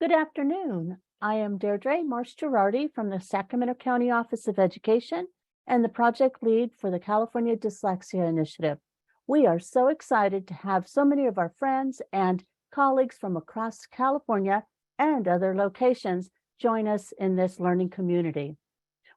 Good afternoon. I am Deirdre Marsh-Girardi from the Sacramento County Office of Education and the project lead for the California Dyslexia Initiative. We are so excited to have so many of our friends and colleagues from across California and other locations join us in this learning community.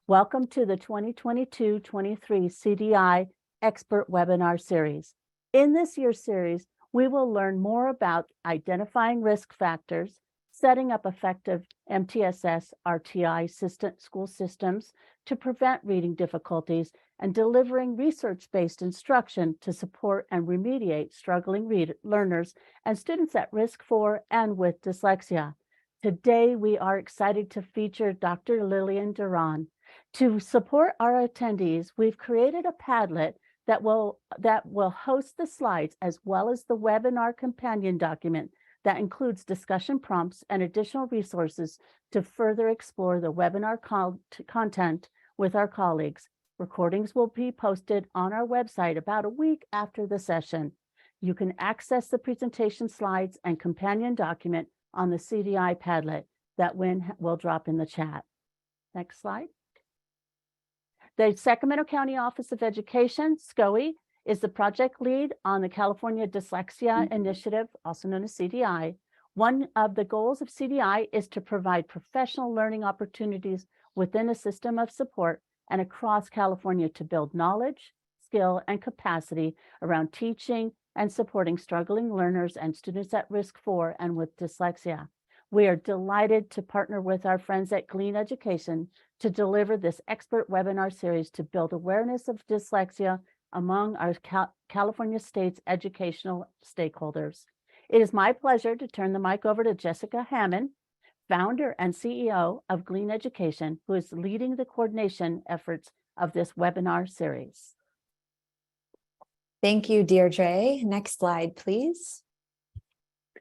Welcome to the 2022-23 CDI Expert Webinar Series. In this year's series, we will learn more about identifying risk factors, setting up effective MTSS RTI school systems to prevent reading difficulties, and delivering research-based instruction to support and remediate struggling learners and students at risk for and with dyslexia. Today, we are excited to feature Dr. Lillian Duran. To support our attendees, we've created a Padlet that will host the slides as well as the webinar companion document that includes discussion prompts and additional resources to further explore the webinar content with our colleagues. Recordings will be posted on our website about a week after the session. You can access the presentation slides and companion document on the CDI Padlet that will drop in the chat. Next slide. The Sacramento County Office of Education, SCOE, is the project lead on the California Dyslexia Initiative, also known as CDI. One of the goals of CDI is to provide professional learning opportunities within a system of support and across California to build knowledge, skill, and capacity around teaching and supporting struggling learners and students at risk for and with dyslexia. We are delighted to partner with our friends at Glean Education to deliver this expert webinar series to build awareness of dyslexia among our California State's educational stakeholders. It is my pleasure to turn the mic over to Jessica Hammond, founder and CEO of Glean Education, who is leading the coordination efforts of this webinar series. Thank you, Deirdre. Next slide, please.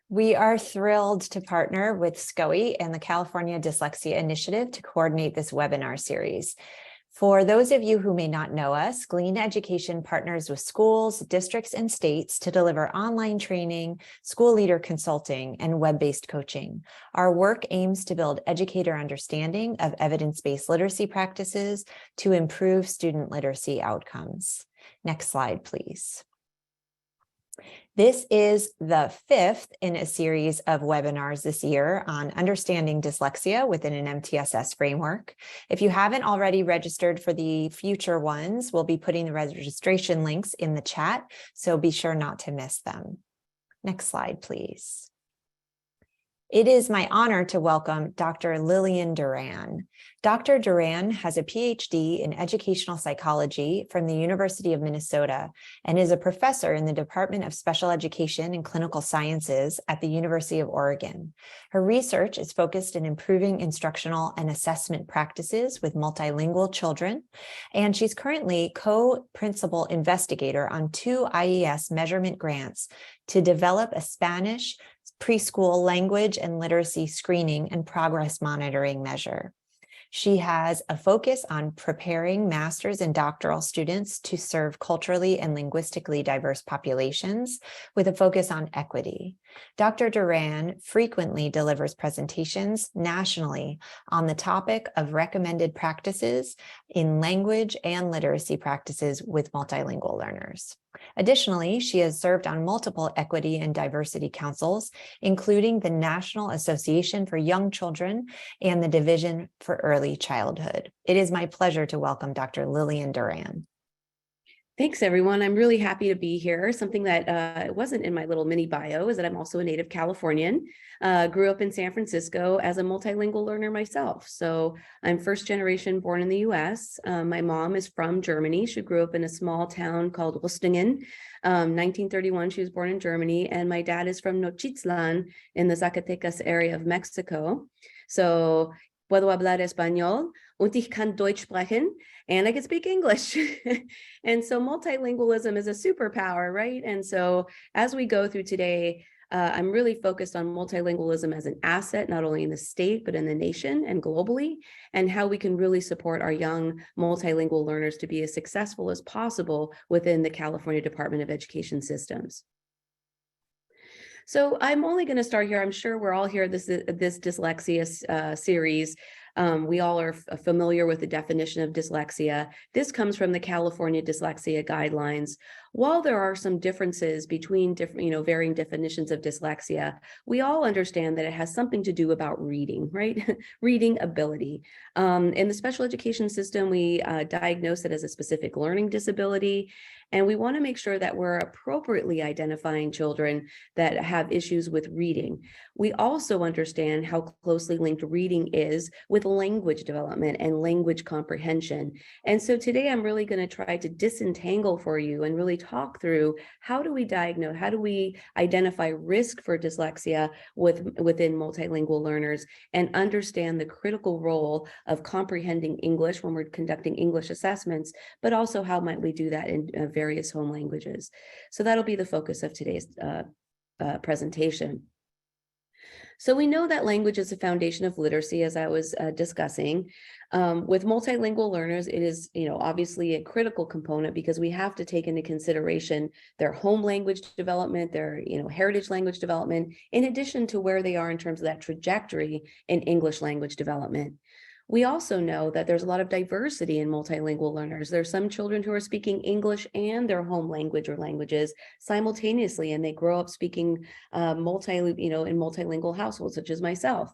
We are thrilled to partner with SCOE and the California Dyslexia Initiative to coordinate this webinar series. For those of you who may not know us, Glean Education partners with schools, districts, and states to deliver online training, school leader consulting, and web-based coaching. Our work aims to build educator understanding of evidence-based literacy practices to improve student literacy outcomes. Next slide, please. This is the fifth in a series of webinars this year on understanding dyslexia within an MTSS framework. If you haven't already registered for the future ones, we'll be putting the registration links in the chat, so be sure not to miss them. Next slide, please. It is my honor to welcome Dr. Lillian Duran. Dr. Duran has a PhD in educational psychology from the University of Minnesota and is a professor in the Department of Special Education and Clinical Sciences at the University of Oregon. Her research is focused in improving instructional and assessment practices with multilingual children, and she's currently co-principal investigator on 2 IES measurement grants to develop a Spanish preschool language and literacy screening and progress monitoring measure. She has a focus on preparing master's and doctoral students to serve culturally and linguistically diverse populations with a focus on equity. Dr. Duran frequently delivers presentations nationally on the topic of recommended practices in language and literacy practices with multilingual learners. Additionally, she has served on multiple equity and diversity councils, including the National Association for Young Children and the Division for Early Childhood. It is my pleasure to welcome Dr. Lillian Duran. Thanks, everyone. I'm really happy to be here. Something that wasn't in my little mini bio is that I'm also a native Californian. Grew up in San Francisco as a multilingual learner myself. So I'm first generation born in the US. My mom is from Germany. She grew up in a small town called Rustingen. 1931, she was born in Germany. And my dad is from Nochixtlan in the Zacatecas area of Mexico. So puedo hablar español und ich kann Deutsch sprechen, and I can speak English. And so multilingualism is a superpower, right? And so as we go through today, I'm really focused on multilingualism as an asset, not only in the state, but in the nation and globally, and how we can really support our young multilingual learners to be as successful as possible within the California Department of Education systems. So I'm only going to start here. I'm sure we're all here this dyslexia series. We all are familiar with the definition of dyslexia. This comes from the California Dyslexia Guidelines. While there are some differences between different, varying definitions of dyslexia, we all understand that it has something to do about reading, right? Reading ability. In the special education system, we diagnose it as a specific learning disability. And we want to make sure that we're appropriately identifying children that have issues with reading. We also understand how closely linked reading is with language development and language comprehension. And so today I'm really going to try to disentangle for you and really talk through how do we diagnose, how do we identify risk for dyslexia within multilingual learners and understand the critical role of comprehending English when we're conducting English assessments, but also how might we do that in various home languages. So that'll be the focus of today's presentation. So we know that language is the foundation of literacy, as I was discussing. With multilingual learners, it is, obviously a critical component because we have to take into consideration their home language development, their, heritage language development, in addition to where they are in terms of that trajectory in English language development. We also know that there's a lot of diversity in multilingual learners. There's some children who are speaking English and their home language or languages simultaneously, and they grow up speaking in multilingual households, such as myself.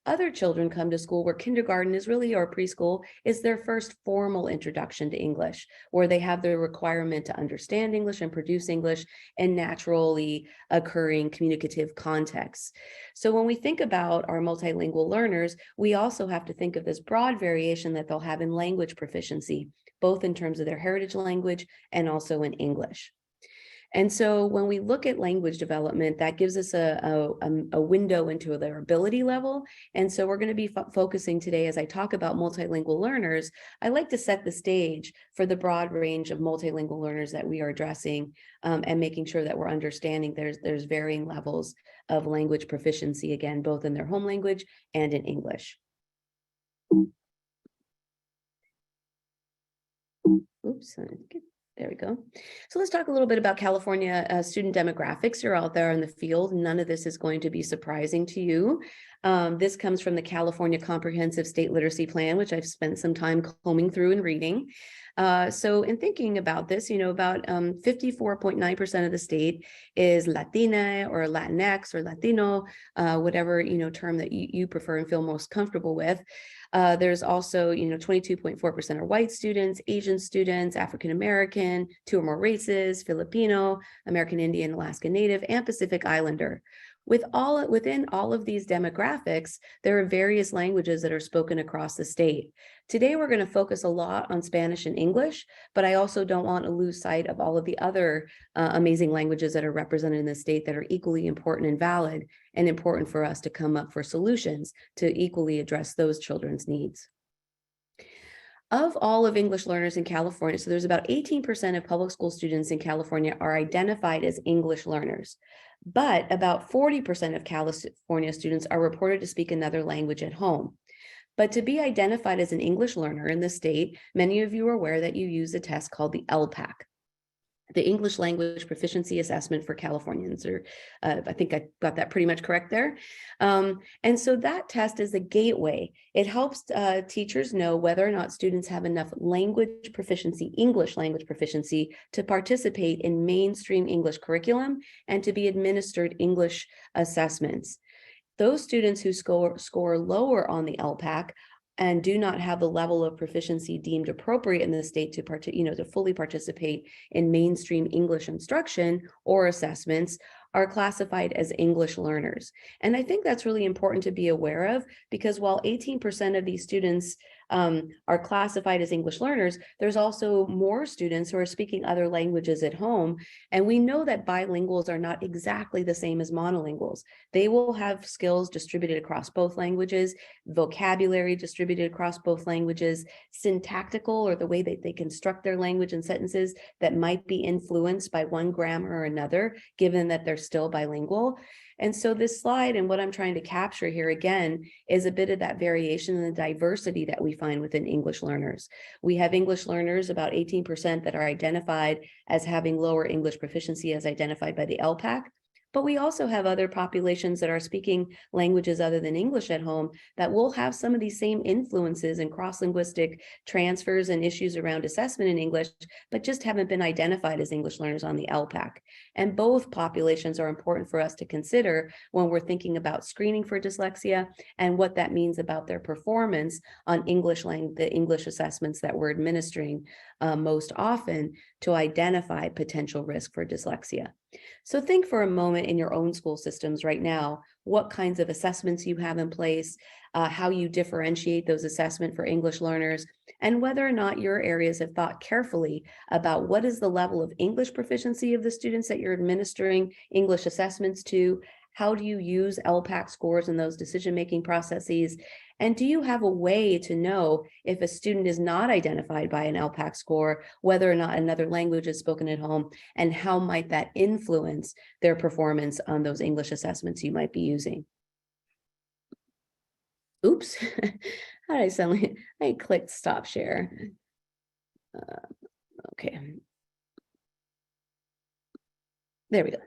Other children come to school where kindergarten is really, or preschool, is their first formal introduction to English, where they have the requirement to understand English and produce English in naturally occurring communicative contexts. So when we think about our multilingual learners, we also have to think of this broad variation that they'll have in language proficiency, both in terms of their heritage language and also in English. And so when we look at language development, that gives us a window into their ability level. And so we're going to be focusing today, as I talk about multilingual learners, I like to set the stage for the broad range of multilingual learners that we are addressing and making sure that we're understanding there's varying levels of language proficiency, again, both in their home language and in English. Oops. There we go. So let's talk a little bit about California student demographics. You're out there in the field. None of this is going to be surprising to you. This comes from the California Comprehensive State Literacy Plan, which I've spent some time combing through and reading. So in thinking about this, about 54.9% of the state is Latina or Latinx or Latino, whatever, term that you prefer and feel most comfortable with. There's also, 22.4% are white students, Asian students, African-American, 2 or more races, Filipino, American Indian, Alaska Native, and Pacific Islander. Within all of these demographics, there are various languages that are spoken across the state. Today, we're going to focus a lot on Spanish and English, but I also don't want to lose sight of all of the other amazing languages that are represented in the state that are equally important and valid and important for us to come up for solutions to equally address those children's needs. Of all of English learners in California, so there's about 18% of public school students in California are identified as English learners, but about 40% of California students are reported to speak another language at home. But to be identified as an English learner in the state, many of you are aware that you use a test called the LPAC, the English Language Proficiency Assessment for Californians, or I think I got that pretty much correct there. And so that test is a gateway. It helps teachers know whether or not students have enough language proficiency, English language proficiency, to participate in mainstream English curriculum and to be administered English assessments. Those students who score lower on the LPAC and do not have the level of proficiency deemed appropriate in the state to fully participate in mainstream English instruction or assessments are classified as English learners. And I think that's really important to be aware of, because while 18% of these students are classified as English learners, there's also more students who are speaking other languages at home. And we know that bilinguals are not exactly the same as monolinguals. They will have skills distributed across both languages, vocabulary distributed across both languages, syntactical, or the way that they construct their language and sentences that might be influenced by one grammar or another, given that they're still bilingual. And so this slide and what I'm trying to capture here again is a bit of that variation and the diversity that we find within English learners. We have English learners, about 18%, that are identified as having lower English proficiency as identified by the LPAC, but we also have other populations that are speaking languages other than English at home that will have some of these same influences and cross-linguistic transfers and issues around assessment in English, but just haven't been identified as English learners on the LPAC. And both populations are important for us to consider when we're thinking about screening for dyslexia and what that means about their performance on the English assessments that we're administering most often to identify potential risk for dyslexia. So think for a moment in your own school systems right now, what kinds of assessments you have in place, how you differentiate those assessments for English learners, and whether or not your areas have thought carefully about what is the level of English proficiency of the students that you're administering English assessments to. How do you use LPAC scores in those decision-making processes? And do you have a way to know if a student is not identified by an LPAC score, whether or not another language is spoken at home, and how might that influence their performance on those English assessments you might be using? Oops, how did I sound like I clicked stop share? Okay. There we go.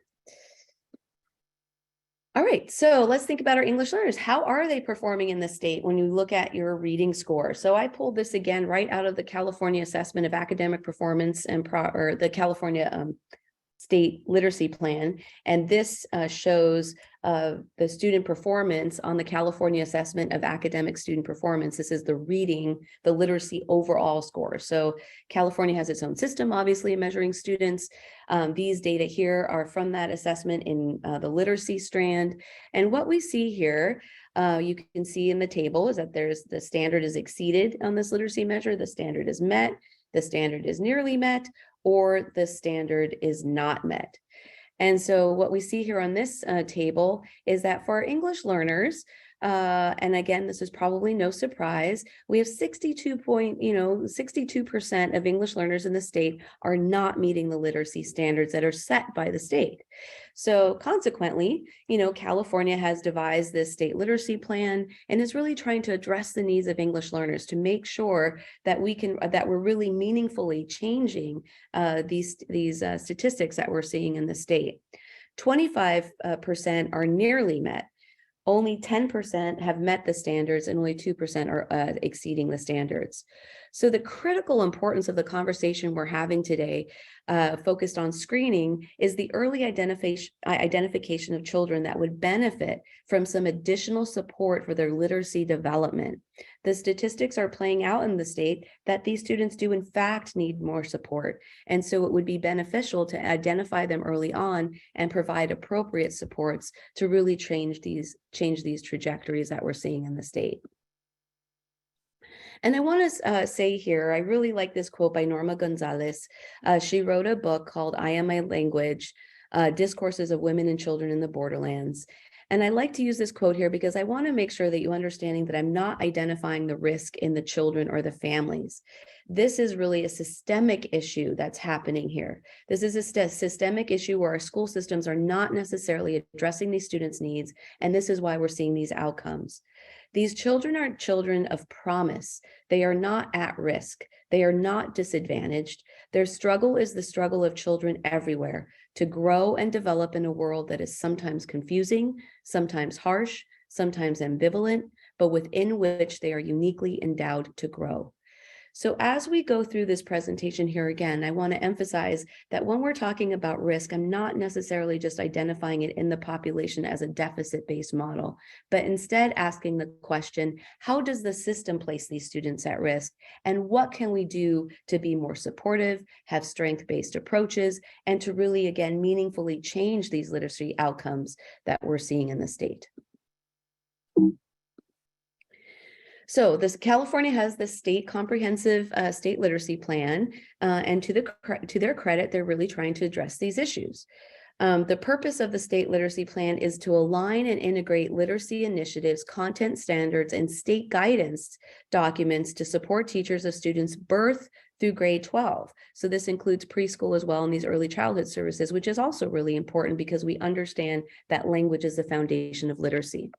All right, so let's think about our English learners. How are they performing in the state when you look at your reading score? So I pulled this again right out of the California Assessment of Academic Performance and the California State Literacy Plan. And this shows the student performance on the California Assessment of Academic Student Performance. This is the reading, the literacy overall score. So California has its own system, obviously, in measuring students. These data here are from that assessment in the literacy strand. And what we see here, you can see in the table, is that the standard is exceeded on this literacy measure, the standard is met, the standard is nearly met, or the standard is not met. And so what we see here on this table is that for our English learners, and again, this is probably no surprise, we have 62% of English learners in the state are not meeting the literacy standards that are set by the state. So consequently, California has devised this state literacy plan and is really trying to address the needs of English learners to make sure that we're really meaningfully changing these statistics that we're seeing in the state. 25% are nearly met. Only 10% have met the standards and only 2% are exceeding the standards. So the critical importance of the conversation we're having today, focused on screening, is the early identification of children that would benefit from some additional support for their literacy development. The statistics are playing out in the state that these students do in fact need more support. And so it would be beneficial to identify them early on and provide appropriate supports to really change these trajectories that we're seeing in the state. And I want to say here, I really like this quote by Norma Gonzalez. She wrote a book called I Am My Language, Discourses of Women and Children in the Borderlands. And I like to use this quote here because I want to make sure that you're understanding that I'm not identifying the risk in the children or the families. This is really a systemic issue that's happening here. This is a systemic issue where our school systems are not necessarily addressing these students' needs, and this is why we're seeing these outcomes. These children are children of promise. They are not at risk. They are not disadvantaged. Their struggle is the struggle of children everywhere to grow and develop in a world that is sometimes confusing, sometimes harsh, sometimes ambivalent, but within which they are uniquely endowed to grow. So as we go through this presentation here again, I want to emphasize that when we're talking about risk, I'm not necessarily just identifying it in the population as a deficit-based model, but instead asking the question, how does the system place these students at risk? And what can we do to be more supportive, have strength-based approaches, and to really, again, meaningfully change these literacy outcomes that we're seeing in the state? So California has the state comprehensive state literacy plan, and to their credit, they're really trying to address these issues. The purpose of the state literacy plan is to align and integrate literacy initiatives, content standards, and state guidance documents to support teachers of students birth through grade 12. So this includes preschool as well, and these early childhood services, which is also really important because we understand that language is the foundation of literacy.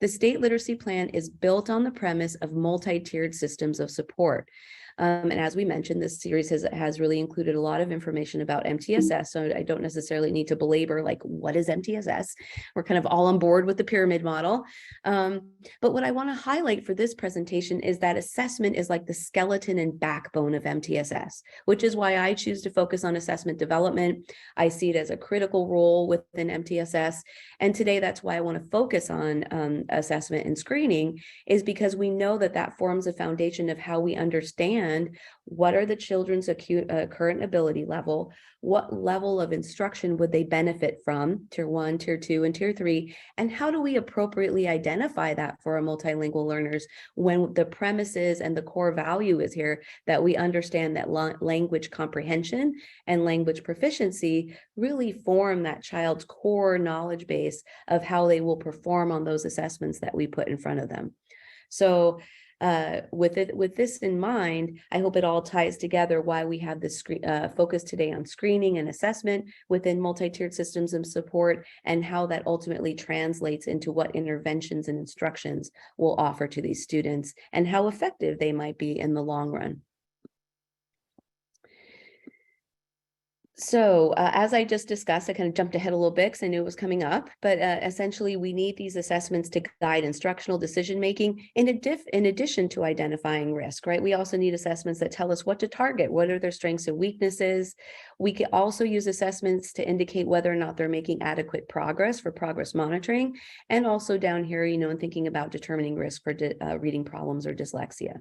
The state literacy plan is built on the premise of multi-tiered systems of support. And as we mentioned, this series has really included a lot of information about MTSS. So I don't necessarily need to belabor like, what is MTSS? We're kind of all on board with the pyramid model. But what I want to highlight for this presentation is that assessment is like the skeleton and backbone of MTSS, which is why I choose to focus on assessment development. I see it as a critical role within MTSS. And today, that's why I want to focus on assessment and screening, is because we know that that forms a foundation of how we understand what are the children's current ability level, what level of instruction would they benefit from, tier 1, tier 2, and tier 3, and how do we appropriately identify that for our multilingual learners when the premises and the core value is here that we understand that language comprehension and language proficiency really form that child's core knowledge base of how they will perform on those assessments that we put in front of them. So with this in mind, I hope it all ties together why we have this focus today on screening and assessment within multi-tiered systems of support, and how that ultimately translates into what interventions and instructions we'll offer to these students and how effective they might be in the long run. So as I just discussed, I kind of jumped ahead a little bit because I knew it was coming up, but essentially we need these assessments to guide instructional decision-making in addition to identifying risk, right? We also need assessments that tell us what to target, what are their strengths and weaknesses. We can also use assessments to indicate whether or not they're making adequate progress for progress monitoring, and also down here, you know, in thinking about determining risk for reading problems or dyslexia.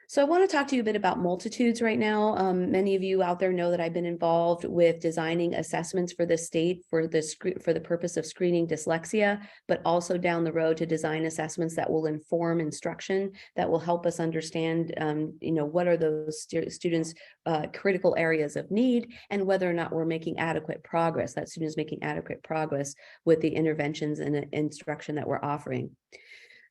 So I want to talk to you a bit about multitudes right now. Many of you out there know that I've been involved with designing assessments for the state for the purpose of screening dyslexia, but also down the road to design assessments that will inform instruction, that will help us understand, you know, what are those students' critical areas of need, and whether or not we're making adequate progress, that students making adequate progress with the interventions and instruction that we're offering.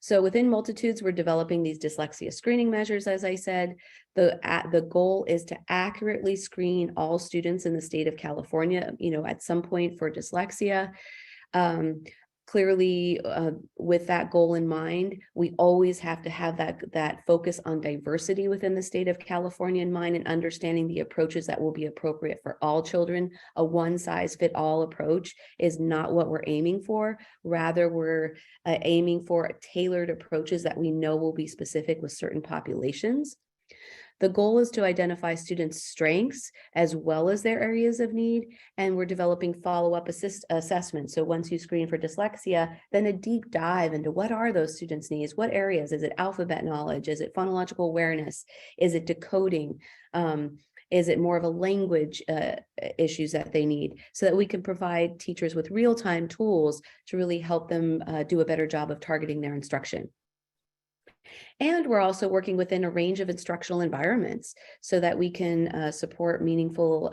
So within multitudes, we're developing these dyslexia screening measures, as I said. The goal is to accurately screen all students in the state of California, you know, at some point for dyslexia. Clearly, with that goal in mind, we always have to have that focus on diversity within the state of California in mind, and understanding the approaches that will be appropriate for all children. A one-size-fit-all approach is not what we're aiming for. Rather, we're aiming for tailored approaches that we know will be specific with certain populations. The goal is to identify students' strengths as well as their areas of need, and we're developing follow-up assessments. So once you screen for dyslexia, then a deep dive into what are those students' needs, what areas, is it alphabet knowledge, is it phonological awareness, is it decoding, is it more of a language issues that they need, so that we can provide teachers with real-time tools to really help them do a better job of targeting their instruction. And we're also working within a range of instructional environments so that we can support meaningful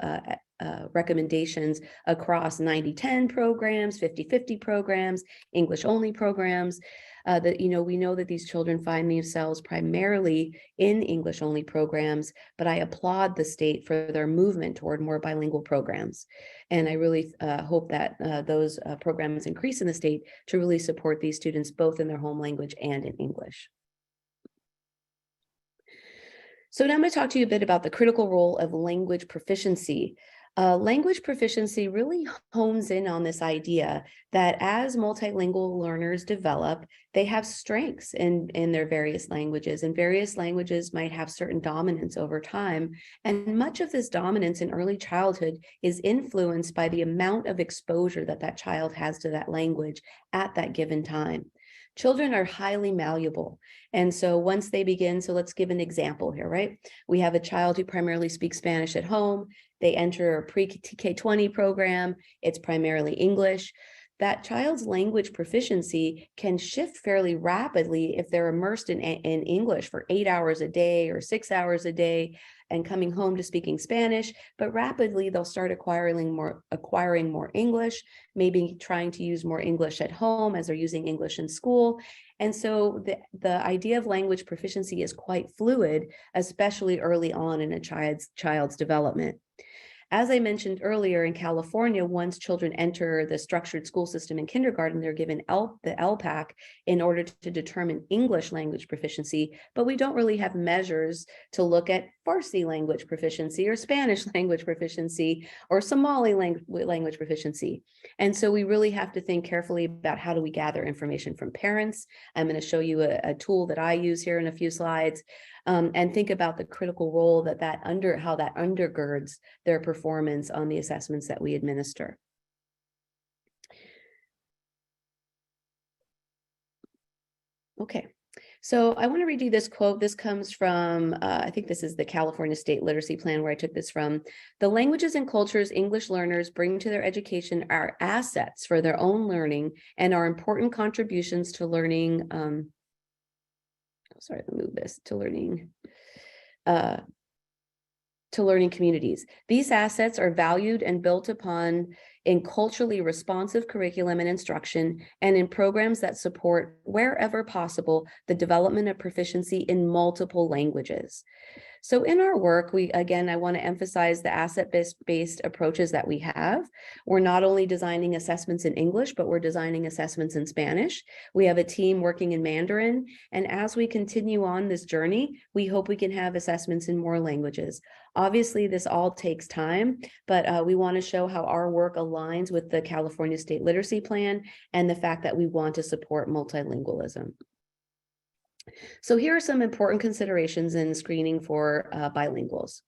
recommendations across 90-10 programs, 50-50 programs, English-only programs. That, you know, we know that these children find themselves primarily in English-only programs, but I applaud the state for their movement toward more bilingual programs. And I really hope that those programs increase in the state to really support these students both in their home language and in English. So now I'm going to talk to you a bit about the critical role of language proficiency. Language proficiency really hones in on this idea that as multilingual learners develop, they have strengths in their various languages, and various languages might have certain dominance over time. And much of this dominance in early childhood is influenced by the amount of exposure that that child has to that language at that given time. Children are highly malleable. And so once they begin, so let's give an example here, right? We have a child who primarily speaks Spanish at home. They enter a pre-K-20 program. It's primarily English. That child's language proficiency can shift fairly rapidly if they're immersed in English for 8 hours a day or 6 hours a day and coming home to speaking Spanish, but rapidly they'll start acquiring more English, maybe trying to use more English at home as they're using English in school. And so the idea of language proficiency is quite fluid, especially early on in a child's development. As I mentioned earlier, in California, once children enter the structured school system in kindergarten, they're given the LPAC in order to determine English language proficiency, but we don't really have measures to look at Farsi language proficiency or Spanish language proficiency or Somali language proficiency. And so we really have to think carefully about how do we gather information from parents. I'm going to show you a tool that I use here in a few slides, and think about the critical role how that undergirds their performance on the assessments that we administer. Okay, so I want to read you this quote. This comes from, I think this is the California State Literacy Plan where I took this from. The languages and cultures English learners bring to their education are assets for their own learning and are important contributions to learning. Sorry, let me move this to learning communities. These assets are valued and built upon in culturally responsive curriculum and instruction, and in programs that support, wherever possible, the development of proficiency in multiple languages. So in our work, I want to emphasize the asset-based approaches that we have. We're not only designing assessments in English, but we're designing assessments in Spanish. We have a team working in Mandarin. And as we continue on this journey, we hope we can have assessments in more languages. Obviously, this all takes time, but we want to show how our work aligns with the California State Literacy Plan and the fact that we want to support multilingualism. So here are some important considerations in screening for bilinguals.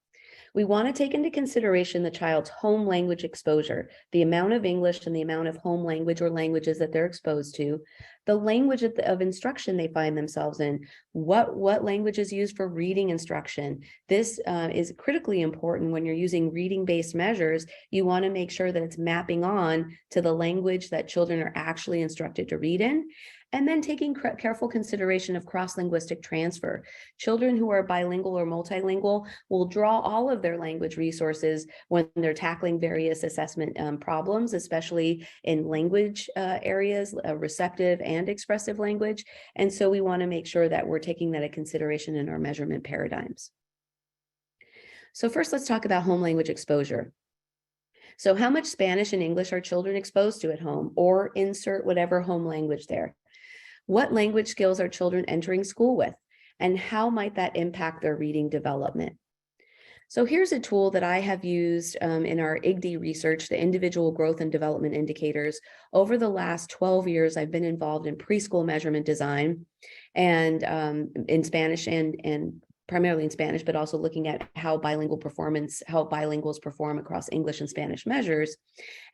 We want to take into consideration the child's home language exposure, the amount of English and the amount of home language or languages that they're exposed to, the language of instruction they find themselves in, what language is used for reading instruction. This is critically important when you're using reading-based measures. You want to make sure that it's mapping on to the language that children are actually instructed to read in. And then taking careful consideration of cross-linguistic transfer. Children who are bilingual or multilingual will draw all of their language resources when they're tackling various assessment problems, especially in language areas, receptive and expressive language. And so we want to make sure that we're taking that into consideration in our measurement paradigms. So first, let's talk about home language exposure. So how much Spanish and English are children exposed to at home, or insert whatever home language there? What language skills are children entering school with, and how might that impact their reading development? So here's a tool that I have used in our IGD research, the Individual Growth and Development Indicators. Over the last 12 years, I've been involved in preschool measurement design and in Spanish and primarily in Spanish, but also looking at how bilinguals perform across English and Spanish measures.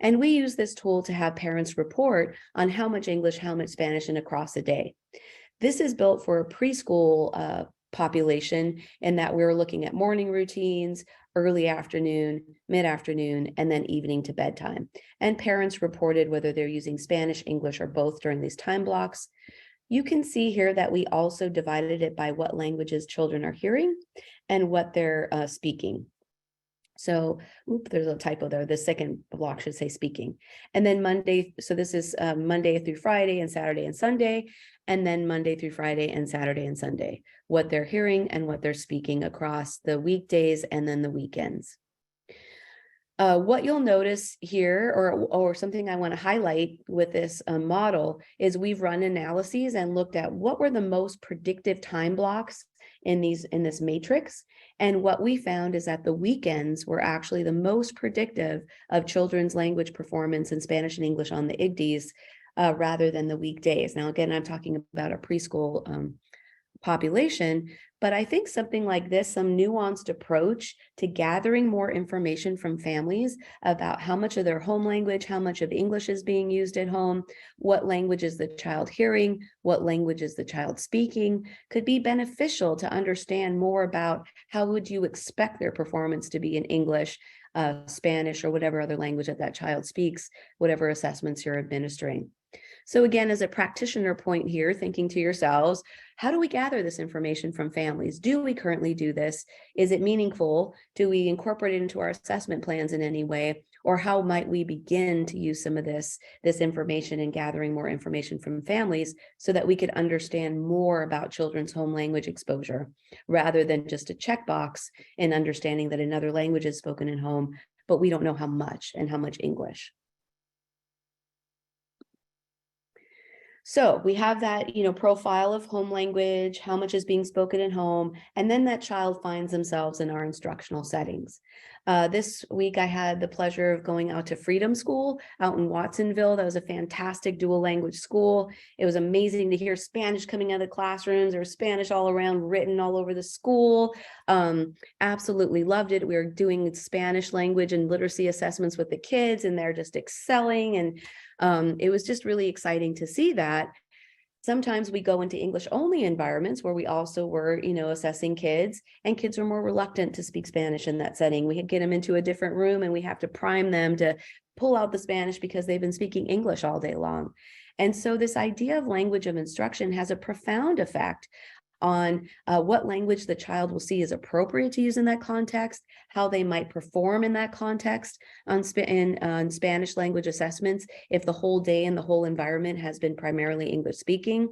And we use this tool to have parents report on how much English, how much Spanish, and across a day. This is built for a preschool population in that we're looking at morning routines, early afternoon, mid-afternoon, and then evening to bedtime. And parents reported whether they're using Spanish, English, or both during these time blocks. You can see here that we also divided it by what languages children are hearing and what they're speaking. So, there's a typo there. The second block should say speaking. And then Monday, so this is Monday through Friday and Saturday and Sunday, and then Monday through Friday and Saturday and Sunday, what they're hearing and what they're speaking across the weekdays and then the weekends. What you'll notice here, or something I want to highlight with this model, is we've run analyses and looked at what were the most predictive time blocks in this matrix. And what we found is that the weekends were actually the most predictive of children's language performance in Spanish and English on the IGDs rather than the weekdays. Now, again, I'm talking about a preschool population, but I think something like this, some nuanced approach to gathering more information from families about how much of their home language, how much of English is being used at home, what language is the child hearing, what language is the child speaking, could be beneficial to understand more about how would you expect their performance to be in English, Spanish, or whatever other language that child speaks, whatever assessments you're administering. So again, as a practitioner point here, thinking to yourselves, how do we gather this information from families? Do we currently do this? Is it meaningful? Do we incorporate it into our assessment plans in any way? Or how might we begin to use some of this information and gathering more information from families so that we could understand more about children's home language exposure rather than just a checkbox in understanding that another language is spoken at home, but we don't know how much and how much English. So we have that, profile of home language, how much is being spoken at home, and then that child finds themselves in our instructional settings. This week, I had the pleasure of going out to Freedom School out in Watsonville. That was a fantastic dual language school. It was amazing to hear Spanish coming out of the classrooms. There was Spanish all around, written all over the school. Absolutely loved it. We were doing Spanish language and literacy assessments with the kids, and they're just excelling. And it was just really exciting to see that. Sometimes we go into English only environments where we also were, assessing kids, and kids are more reluctant to speak Spanish in that setting. We get them into a different room and we have to prime them to pull out the Spanish because they've been speaking English all day long. And so this idea of language of instruction has a profound effect on what language the child will see is appropriate to use in that context, how they might perform in that context on Spanish language assessments if the whole day and the whole environment has been primarily English speaking.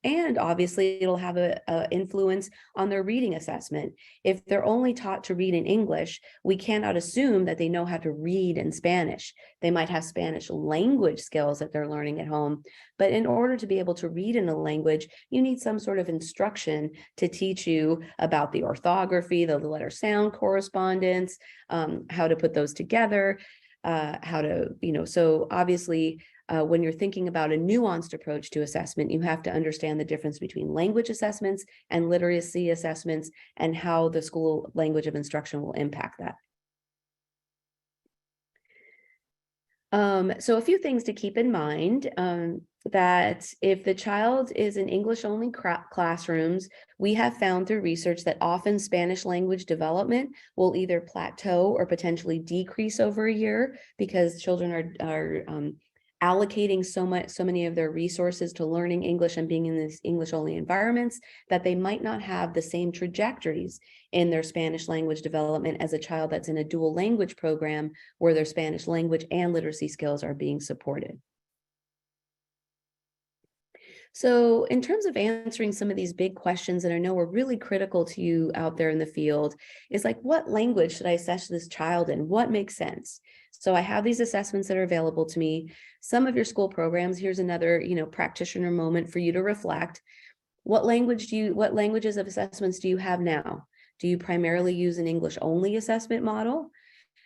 And obviously, it'll have a influence on their reading assessment. If they're only taught to read in English, we cannot assume that they know how to read in Spanish. They might have Spanish language skills that they're learning at home. But in order to be able to read in a language, you need some sort of instruction to teach you about the orthography, the letter sound correspondence, how to put those together, how to, so obviously, when you're thinking about a nuanced approach to assessment, you have to understand the difference between language assessments and literacy assessments and how the school language of instruction will impact that. So a few things to keep in mind, that if the child is in English only classrooms, we have found through research that often Spanish language development will either plateau or potentially decrease over a year because children are allocating so many of their resources to learning English and being in these English only environments that they might not have the same trajectories in their Spanish language development as a child that's in a dual language program where their Spanish language and literacy skills are being supported. So in terms of answering some of these big questions that I know are really critical to you out there in the field, is like, what language should I assess this child in? What makes sense? So I have these assessments that are available to me. Some of your school programs, here's another, practitioner moment for you to reflect. What languages of assessments do you have now? Do you primarily use an English only assessment model?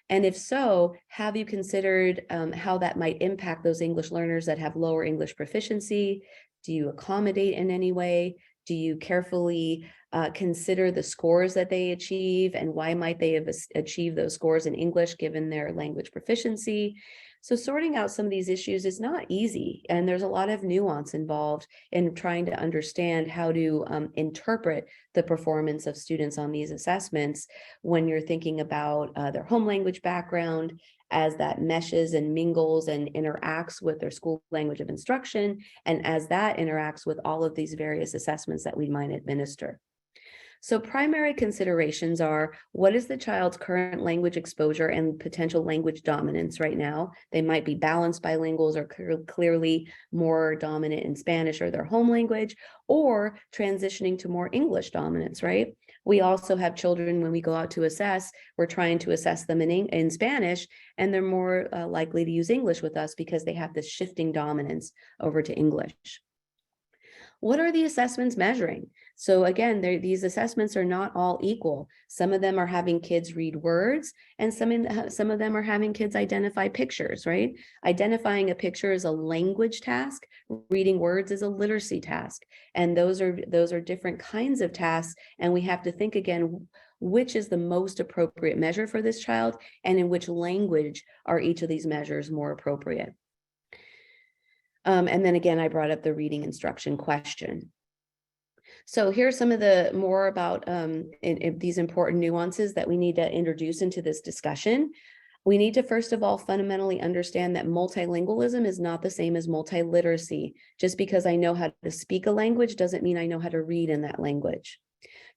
And if so, have you considered how that might impact those English learners that have lower English proficiency? Do you accommodate in any way? Do you carefully consider the scores that they achieve and why might they have achieved those scores in English given their language proficiency? So sorting out some of these issues is not easy, and there's a lot of nuance involved in trying to understand how to interpret the performance of students on these assessments when you're thinking about their home language background, as that meshes and mingles and interacts with their school language of instruction, and as that interacts with all of these various assessments that we might administer. So primary considerations are, what is the child's current language exposure and potential language dominance right now? They might be balanced bilinguals or clearly more dominant in Spanish or their home language, or transitioning to more English dominance, right? We also have children, when we go out to assess, we're trying to assess them in Spanish, and they're more likely to use English with us because they have this shifting dominance over to English. What are the assessments measuring? So again, these assessments are not all equal. Some of them are having kids read words, and some of them are having kids identify pictures, right? Identifying a picture is a language task. Reading words is a literacy task. And those are different kinds of tasks. And we have to think again, which is the most appropriate measure for this child, and in which language are each of these measures more appropriate? And then again, I brought up the reading instruction question. So here's some of the more about these important nuances that we need to introduce into this discussion. We need to, first of all, fundamentally understand that multilingualism is not the same as multiliteracy. Just because I know how to speak a language doesn't mean I know how to read in that language.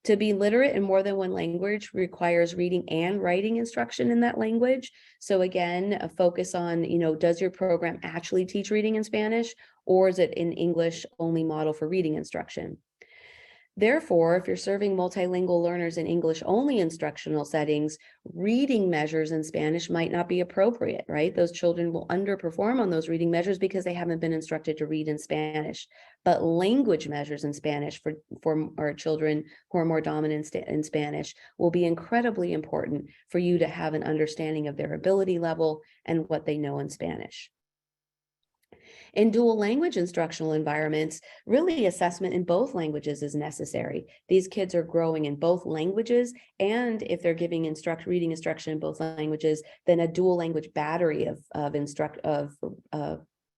To be literate in more than one language requires reading and writing instruction in that language. So again, a focus on, does your program actually teach reading in Spanish, or is it an English only model for reading instruction? Therefore, if you're serving multilingual learners in English-only instructional settings, reading measures in Spanish might not be appropriate, right? Those children will underperform on those reading measures because they haven't been instructed to read in Spanish. But language measures in Spanish for our children who are more dominant in Spanish will be incredibly important for you to have an understanding of their ability level and what they know in Spanish. In dual language instructional environments, really assessment in both languages is necessary. These kids are growing in both languages, and if they're giving reading instruction in both languages, then a dual language battery of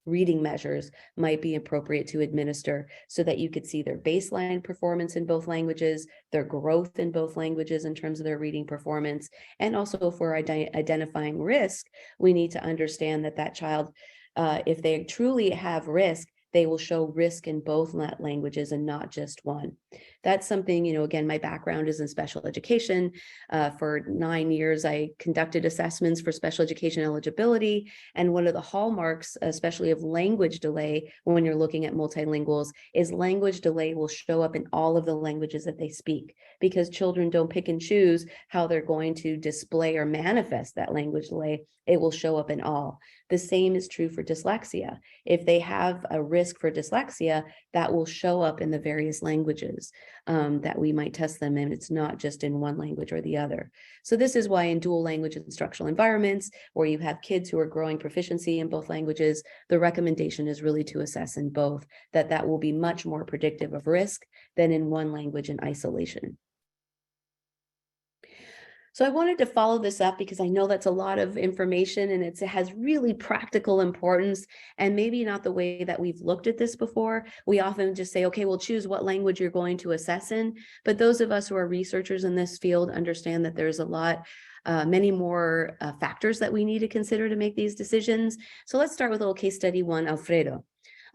reading measures might be appropriate to administer so that you could see their baseline performance in both languages, their growth in both languages in terms of their reading performance. And also, if we're identifying risk, we need to understand that child, if they truly have risk, they will show risk in both languages and not just one. That's something, again, my background is in special education. For 9 years, I conducted assessments for special education eligibility. And one of the hallmarks, especially of language delay, when you're looking at multilinguals, is language delay will show up in all of the languages that they speak, because children don't pick and choose how they're going to display or manifest that language delay. It will show up in all. The same is true for dyslexia. If they have a risk for dyslexia, that will show up in the various languages that we might test them in. It's not just in one language or the other. So this is why in dual language instructional environments, where you have kids who are growing proficiency in both languages, the recommendation is really to assess in both, that will be much more predictive of risk than in one language in isolation. So I wanted to follow this up because I know that's a lot of information, and it has really practical importance, and maybe not the way that we've looked at this before. We often just say, okay, we'll choose what language you're going to assess in. But those of us who are researchers in this field understand that there's a lot, many more factors that we need to consider to make these decisions. So let's start with a little case study one, Alfredo.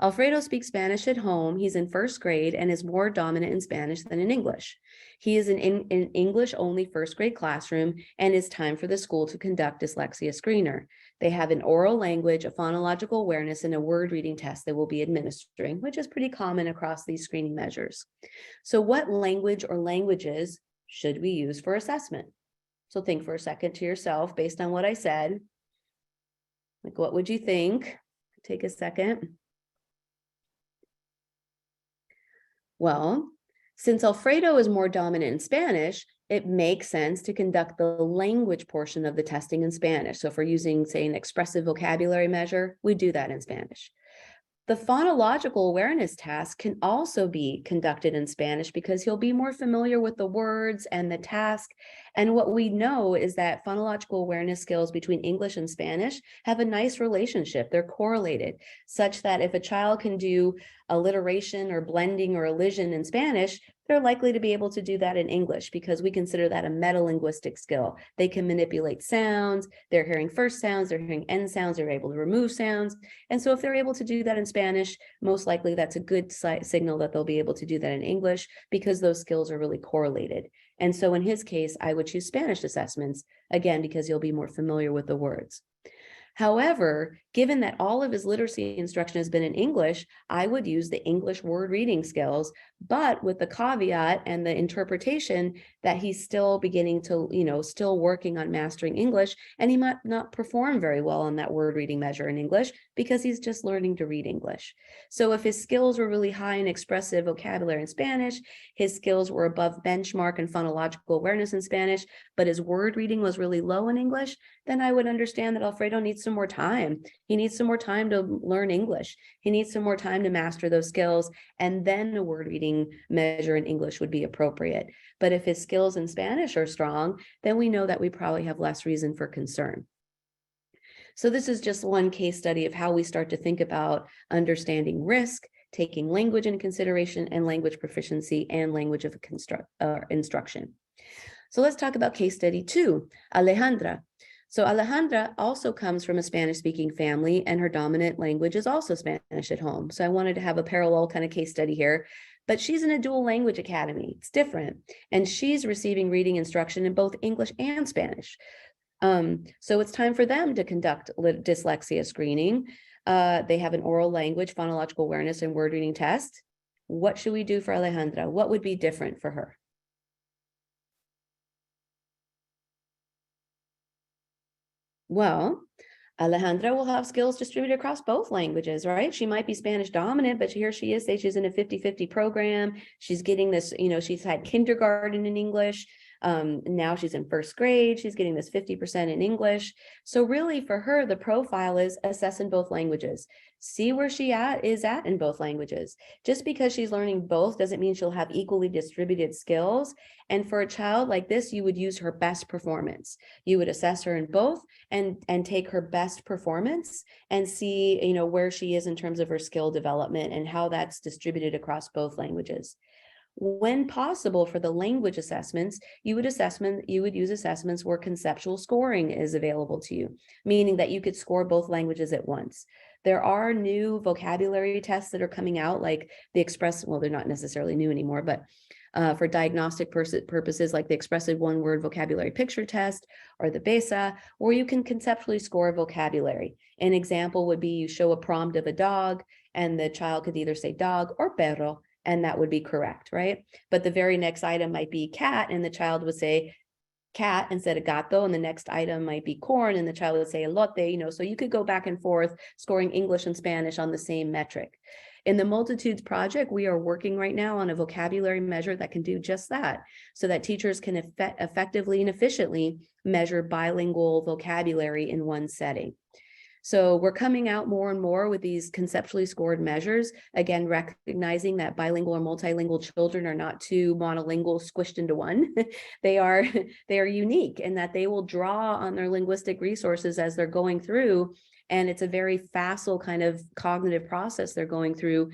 Alfredo speaks Spanish at home. He's in 1st grade and is more dominant in Spanish than in English. He is in English-only 1st grade classroom, and it's time for the school to conduct dyslexia screener. They have an oral language, a phonological awareness, and a word reading test they will be administering, which is pretty common across these screening measures. So what language or languages should we use for assessment? So think for a second to yourself based on what I said. Like, what would you think? Take a second. Well, since Alfredo is more dominant in Spanish, it makes sense to conduct the language portion of the testing in Spanish. So if we're using, say, an expressive vocabulary measure, we do that in Spanish. The phonological awareness task can also be conducted in Spanish because he'll be more familiar with the words and the task. And what we know is that phonological awareness skills between English and Spanish have a nice relationship. They're correlated, such that if a child can do alliteration or blending or elision in Spanish, they're likely to be able to do that in English, because we consider that a metalinguistic skill. They can manipulate sounds, they're hearing first sounds, they're hearing end sounds, they're able to remove sounds. And so if they're able to do that in Spanish, most likely that's a good signal that they'll be able to do that in English, because those skills are really correlated. And so in his case, I would choose Spanish assessments, again, because you'll be more familiar with the words. However, given that all of his literacy instruction has been in English, I would use the English word reading skills, but with the caveat and the interpretation that he's still beginning to, still working on mastering English, and he might not perform very well on that word reading measure in English because he's just learning to read English. So if his skills were really high in expressive vocabulary in Spanish, his skills were above benchmark in phonological awareness in Spanish, but his word reading was really low in English, then I would understand that Alfredo needs some more time. He needs some more time to learn English. He needs some more time to master those skills, and then a word reading measure in English would be appropriate. But if his skills in Spanish are strong, then we know that we probably have less reason for concern. So this is just one case study of how we start to think about understanding risk, taking language into consideration, and language proficiency and language of instruction. So let's talk about case study 2, Alejandra. So Alejandra also comes from a Spanish-speaking family, and her dominant language is also Spanish at home. So I wanted to have a parallel kind of case study here, but she's in a dual language academy. It's different. And she's receiving reading instruction in both English and Spanish. So it's time for them to conduct dyslexia screening. They have an oral language, phonological awareness, and word reading test. What should we do for Alejandra? What would be different for her? Well, Alejandra will have skills distributed across both languages, right? She might be Spanish dominant, but here she is, say she's in a 50-50 program. She's getting this, she's had kindergarten in English. Now she's in first grade. She's getting this 50% in English. So really for her, the profile is assess in both languages. See where she is at in both languages. Just because she's learning both doesn't mean she'll have equally distributed skills. And for a child like this, you would use her best performance. You would assess her in both and take her best performance and see, where she is in terms of her skill development and how that's distributed across both languages. When possible for the language assessments, you would use assessments where conceptual scoring is available to you, meaning that you could score both languages at once. There are new vocabulary tests that are coming out, like the well, they're not necessarily new anymore, but for diagnostic purposes, like the expressive one-word vocabulary picture test or the BESA, or you can conceptually score vocabulary. An example would be you show a prompt of a dog and the child could either say dog or perro, and that would be correct, right? But the very next item might be cat, and the child would say cat instead of gato, and the next item might be corn, and the child would say elote, so you could go back and forth scoring English and Spanish on the same metric. In the Multitudes project, we are working right now on a vocabulary measure that can do just that, so that teachers can effectively and efficiently measure bilingual vocabulary in one setting. So we're coming out more and more with these conceptually scored measures, again, recognizing that bilingual or multilingual children are not two monolingual squished into one. They are unique in that they will draw on their linguistic resources as they're going through. And it's a very facile kind of cognitive process they're going through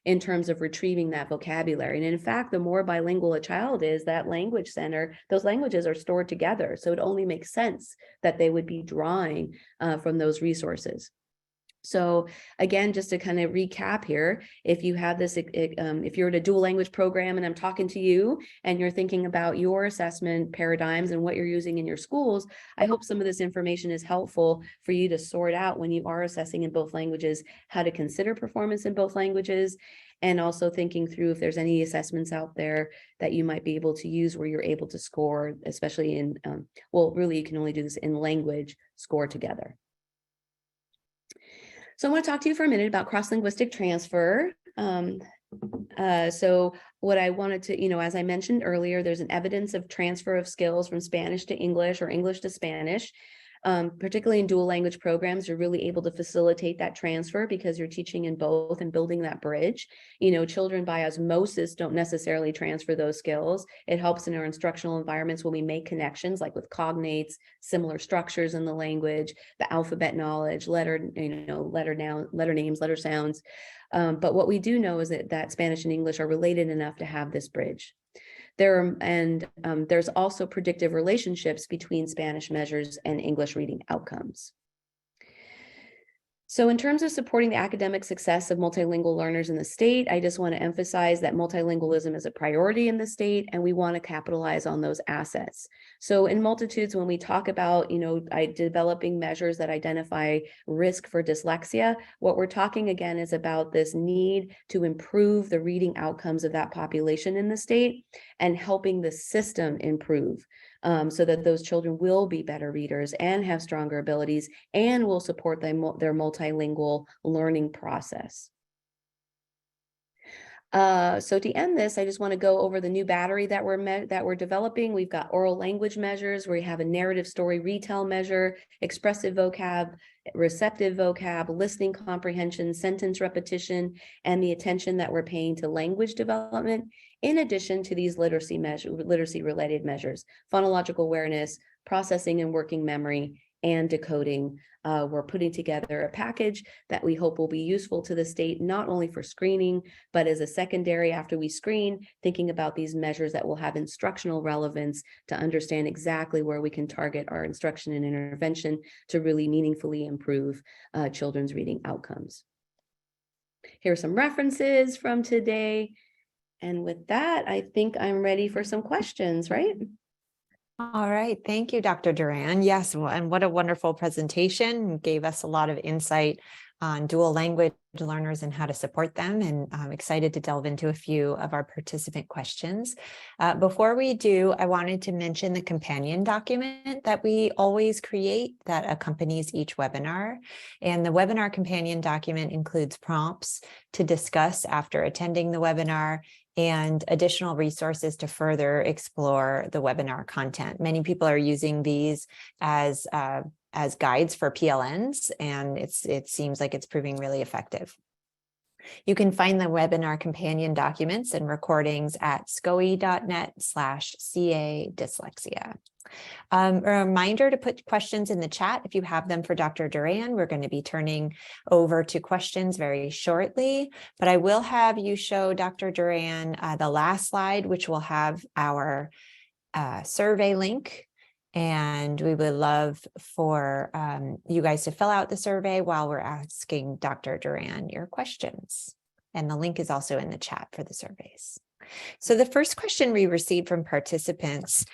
in terms of retrieving that vocabulary. And in fact, the more bilingual a child is, that language center, those languages are stored together. So it only makes sense that they would be drawing from those resources. So again, just to kind of recap here, if you have this, if you're in a dual language program and I'm talking to you and you're thinking about your assessment paradigms and what you're using in your schools, I hope some of this information is helpful for you to sort out when you are assessing in both languages, how to consider performance in both languages, and also thinking through if there's any assessments out there that you might be able to use where you're able to score, especially in, well, really you can only do this in language, score together. So I want to talk to you for a minute about cross-linguistic transfer. So what I wanted to, as I mentioned earlier, there's an evidence of transfer of skills from Spanish to English or English to Spanish. Particularly in dual language programs, you're really able to facilitate that transfer because you're teaching in both and building that bridge. Children by osmosis don't necessarily transfer those skills. It helps in our instructional environments when we make connections, like with cognates, similar structures in the language, the alphabet knowledge, letter names, letter sounds. But what we do know is that Spanish and English are related enough to have this bridge. There's also predictive relationships between Spanish measures and English reading outcomes. So in terms of supporting the academic success of multilingual learners in the state, I just want to emphasize that multilingualism is a priority in the state, and we want to capitalize on those assets. So in Multitudes, when we talk about, developing measures that identify risk for dyslexia, what we're talking again is about this need to improve the reading outcomes of that population in the state and helping the system improve. So that those children will be better readers and have stronger abilities and will support their multilingual learning process. So to end this, I just want to go over the new battery that we're developing. We've got oral language measures where you have a narrative story retell measure, expressive vocab, receptive vocab, listening comprehension, sentence repetition, and the attention that we're paying to language development, in addition to these literacy-related measures, phonological awareness, processing and working memory, and decoding. We're putting together a package that we hope will be useful to the state, not only for screening, but as a secondary after we screen, thinking about these measures that will have instructional relevance to understand exactly where we can target our instruction and intervention to really meaningfully improve children's reading outcomes. Here are some references from today. And with that, I think I'm ready for some questions, right? All right. Thank you, Dr. Duran. Yes. And what a wonderful presentation. Gave us a lot of insight on dual language learners and how to support them. And I'm excited to delve into a few of our participant questions. Before we do, I wanted to mention the companion document that we always create that accompanies each webinar. And the webinar companion document includes prompts to discuss after attending the webinar and additional resources to further explore the webinar content. Many people are using these as guides for PLNs, and it seems like it's proving really effective. You can find the webinar companion documents and recordings at scoe.net/CA dyslexia. A reminder to put questions in the chat if you have them for Dr. Duran. We're going to be turning over to questions very shortly, but I will have you show Dr. Duran the last slide, which will have our survey link. And we would love for you guys to fill out the survey while we're asking Dr. Duran your questions. And the link is also in the chat for the surveys. So the first question we received from participants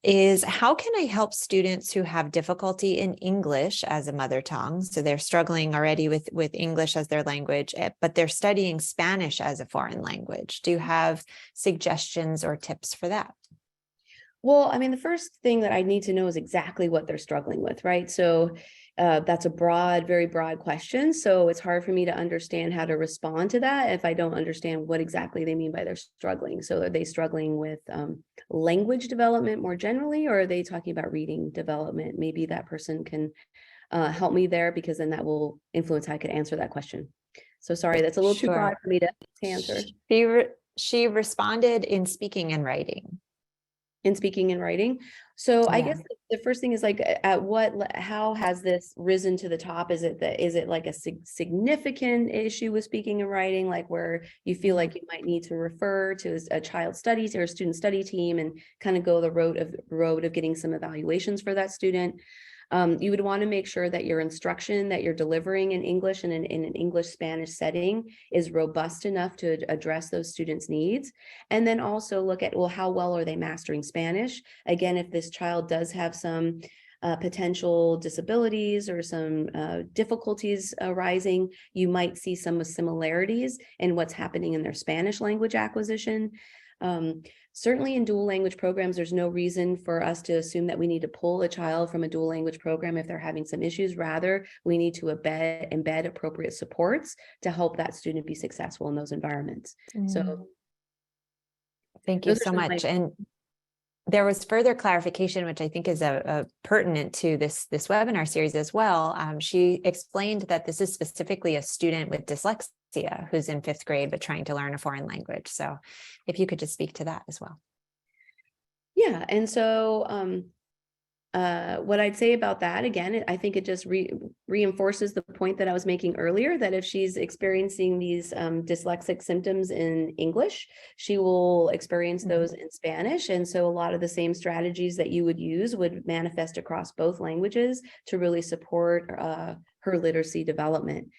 is, how can I help students who have difficulty in English as a mother tongue? So they're struggling already with English as their language, but they're studying Spanish as a foreign language. Do you have suggestions or tips for that? Well, I mean, the first thing that I need to know is exactly what they're struggling with, right? So that's a very broad question. So it's hard for me to understand how to respond to that if I don't understand what exactly they mean by they're struggling. So are they struggling with language development more generally, or are they talking about reading development? Maybe that person can help me there, because then that will influence how I could answer that question. So sorry, that's a little too broad for me to answer. She responded in speaking and writing. In speaking and writing. So I guess the first thing is like, how has this risen to the top? Is it like a significant issue with speaking and writing, like where you feel like you might need to refer to a child studies or a student study team and kind of go the road of getting some evaluations for that student? You would want to make sure that your instruction that you're delivering in English and in an English-Spanish setting is robust enough to address those students' needs. And then also look at, well, how well are they mastering Spanish? Again, if this child does have some potential disabilities or some difficulties arising, you might see some similarities in what's happening in their Spanish language acquisition. Certainly in dual language programs, there's no reason for us to assume that we need to pull a child from a dual language program if they're having some issues. Rather, we need to embed appropriate supports to help that student be successful in those environments. So thank you so much. And there was further clarification, which I think is pertinent to this webinar series as well. She explained that this is specifically a student with dyslexia who's in 5th grade, but trying to learn a foreign language. So if you could just speak to that as well. Yeah. And so what I'd say about that, again, I think it just reinforces the point that I was making earlier, that if she's experiencing these dyslexic symptoms in English, she will experience those in Spanish. And so a lot of the same strategies that you would use would manifest across both languages to really support her literacy development.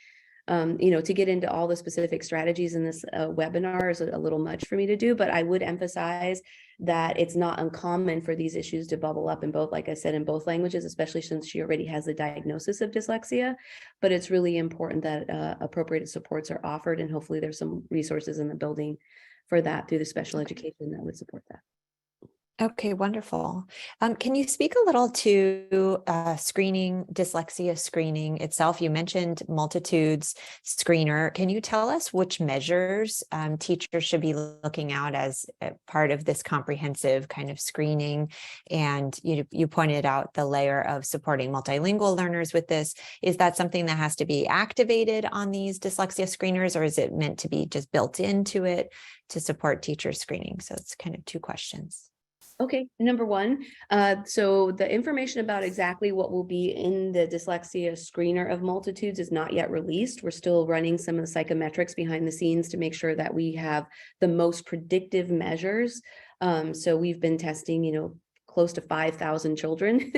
To get into all the specific strategies in this webinar is a little much for me to do, but I would emphasize that it's not uncommon for these issues to bubble up in both, like I said, in both languages, especially since she already has the diagnosis of dyslexia. But it's really important that appropriate supports are offered, and hopefully there's some resources in the building for that through the special education that would support that. Okay, wonderful. Can you speak a little to dyslexia screening itself? You mentioned Multitudes screener. Can you tell us which measures teachers should be looking out as part of this comprehensive kind of screening? And you pointed out the layer of supporting multilingual learners with this. Is that something that has to be activated on these dyslexia screeners, or is it meant to be just built into it to support teacher screening? So it's kind of two questions. Okay, number one, so the information about exactly what will be in the dyslexia screener of Multitudes is not yet released. We're still running some of the psychometrics behind the scenes to make sure that we have the most predictive measures. So we've been testing, close to 5,000 children.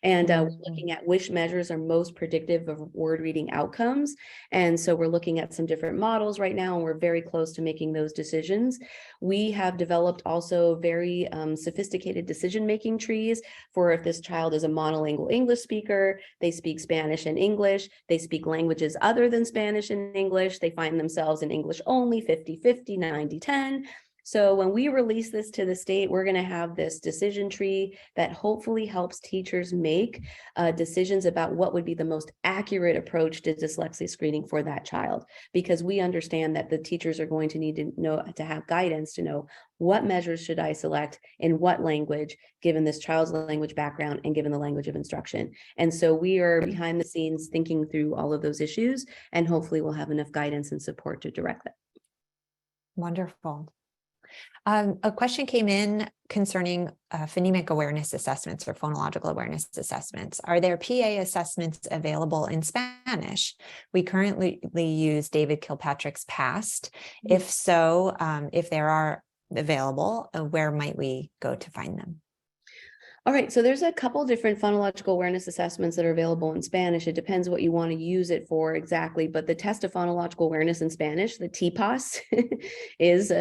And we're looking at which measures are most predictive of word reading outcomes. And so we're looking at some different models right now, and we're very close to making those decisions. We have developed also very sophisticated decision-making trees for if this child is a monolingual English speaker, they speak Spanish and English, they speak languages other than Spanish and English, they find themselves in English only, 50-50, 90-10. So when we release this to the state, we're going to have this decision tree that hopefully helps teachers make decisions about what would be the most accurate approach to dyslexia screening for that child, because we understand that the teachers are going to need to know, to have guidance to know what measures should I select in what language, given this child's language background and given the language of instruction. And so we are behind the scenes thinking through all of those issues, and hopefully we'll have enough guidance and support to direct that. Wonderful. A question came in concerning phonemic awareness assessments or phonological awareness assessments. Are there PA assessments available in Spanish? We currently use David Kilpatrick's PAST. If so, if there are available, where might we go to find them? All right, so there's a couple different phonological awareness assessments that are available in Spanish. It depends what you want to use it for exactly, but the test of phonological awareness in Spanish, the TPAS, is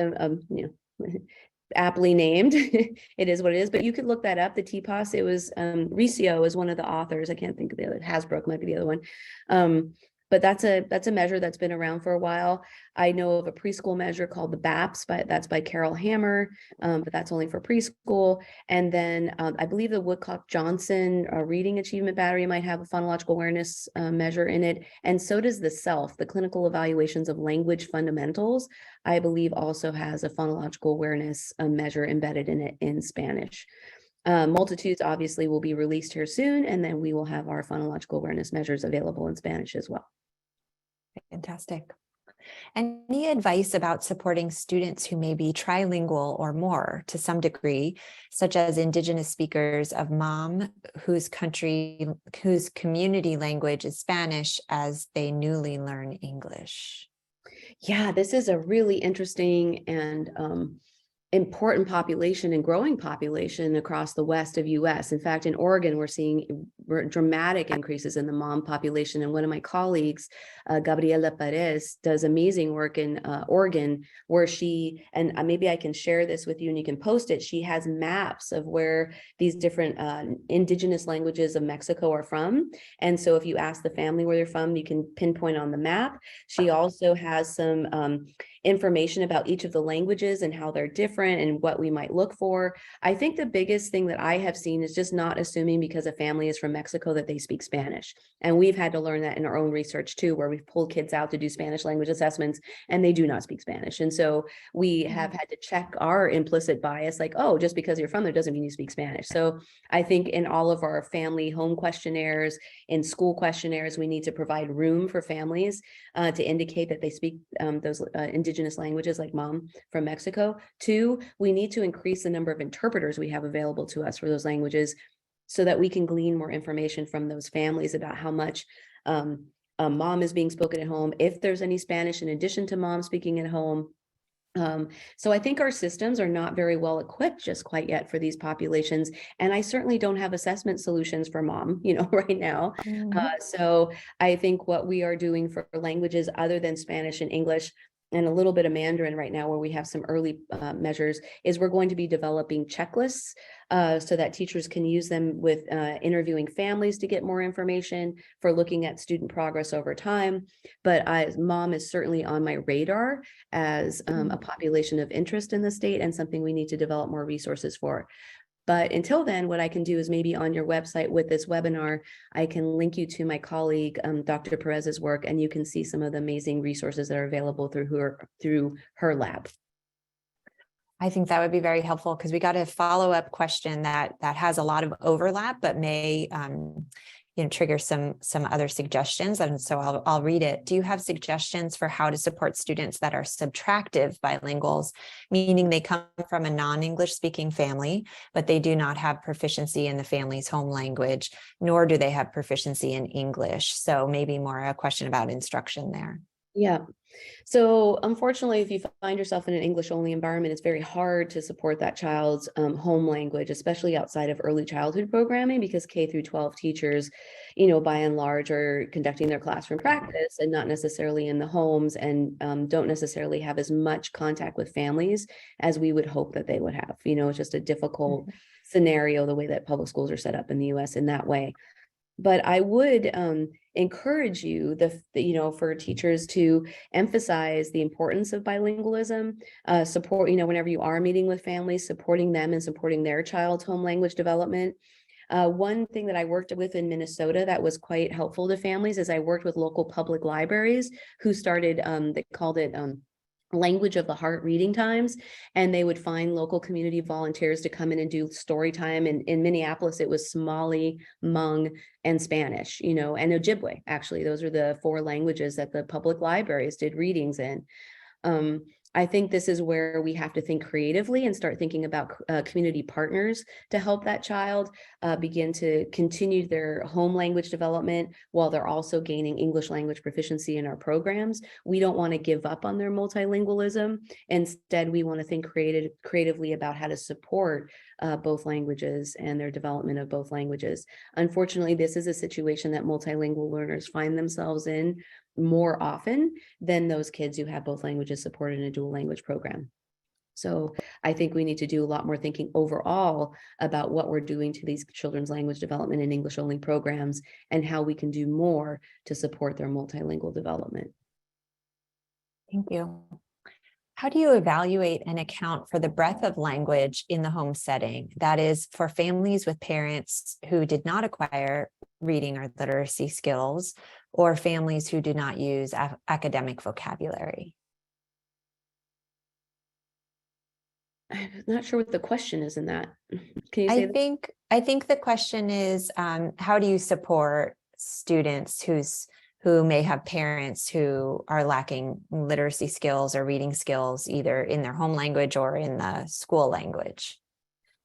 aptly named. It is what it is, but you could look that up. The TPAS, it was Riccio is one of the authors. I can't think of the other. Hasbrook might be the other one. But that's a measure that's been around for a while. I know of a preschool measure called the BAPS, that's by Carol Hammer, but that's only for preschool. And then I believe the Woodcock-Johnson reading achievement battery might have a phonological awareness measure in it. And so does the SELF, the Clinical Evaluations of Language Fundamentals, I believe also has a phonological awareness measure embedded in it in Spanish. Multitudes obviously will be released here soon, and then we will have our phonological awareness measures available in Spanish as well. Fantastic. Any advice about supporting students who may be trilingual or more to some degree, such as Indigenous speakers of Mom, whose community language is Spanish as they newly learn English? Yeah, this is a really interesting and important population and growing population across the west of US. In fact, in Oregon, we're seeing dramatic increases in the Mom population. And one of my colleagues, Gabriela Perez, does amazing work in Oregon, where she, and maybe I can share this with you and you can post it, she has maps of where these different indigenous languages of Mexico are from. And so if you ask the family where they're from, you can pinpoint on the map. She also has some information about each of the languages and how they're different and what we might look for. I think the biggest thing that I have seen is just not assuming because a family is from Mexico that they speak Spanish. And we've had to learn that in our own research too, where we've pulled kids out to do Spanish language assessments and they do not speak Spanish. And so we have had to check our implicit bias, like, oh, just because you're from there doesn't mean you speak Spanish. So I think in all of our family home questionnaires, in school questionnaires, we need to provide room for families to indicate that they speak those indigenous languages like Mom from Mexico. Two, we need to increase the number of interpreters we have available to us for those languages so that we can glean more information from those families about how much Mom is being spoken at home, if there's any Spanish in addition to Mom speaking at home. So I think our systems are not very well equipped just quite yet for these populations. And I certainly don't have assessment solutions for Mom, right now. So I think what we are doing for languages other than Spanish and English and a little bit of Mandarin right now, where we have some early measures, is we're going to be developing checklists so that teachers can use them with interviewing families to get more information, for looking at student progress over time. But Mom is certainly on my radar as a population of interest in the state and something we need to develop more resources for. But until then, what I can do is maybe on your website with this webinar, I can link you to my colleague, Dr. Perez's work, and you can see some of the amazing resources that are available through her lab. I think that would be very helpful, because we got a follow-up question that has a lot of overlap, but may trigger some other suggestions. And so I'll read it. Do you have suggestions for how to support students that are subtractive bilinguals, meaning they come from a non-English speaking family, but they do not have proficiency in the family's home language, nor do they have proficiency in English? So maybe more a question about instruction there. Yeah. So unfortunately, if you find yourself in an English only environment, it's very hard to support that child's home language, especially outside of early childhood programming, because K through 12 teachers, by and large are conducting their classroom practice and not necessarily in the homes, and don't necessarily have as much contact with families as we would hope that they would have. It's just a difficult scenario, the way that public schools are set up in the US in that way. But I would encourage you, for teachers to emphasize the importance of bilingualism, support, whenever you are meeting with families, supporting them and supporting their child's home language development. One thing that I worked with in Minnesota that was quite helpful to families is I worked with local public libraries who started, they called it language of the heart reading times, and they would find local community volunteers to come in and do story time. And in Minneapolis, it was Somali, Hmong, and Spanish, and Ojibwe. Actually, those are the 4 languages that the public libraries did readings in. I think this is where we have to think creatively and start thinking about community partners to help that child begin to continue their home language development while they're also gaining English language proficiency in our programs. We don't want to give up on their multilingualism. Instead, we want to think creatively about how to support both languages and their development of both languages. Unfortunately, this is a situation that multilingual learners find themselves in more often than those kids who have both languages supported in a dual language program. So I think we need to do a lot more thinking overall about what we're doing to these children's language development in English only programs and how we can do more to support their multilingual development. Thank you. How do you evaluate and account for the breadth of language in the home setting? That is, for families with parents who did not acquire reading or literacy skills, or families who do not use academic vocabulary? I'm not sure what the question is in that. Can you say that? I think the question is, how do you support students who may have parents who are lacking literacy skills or reading skills, either in their home language or in the school language?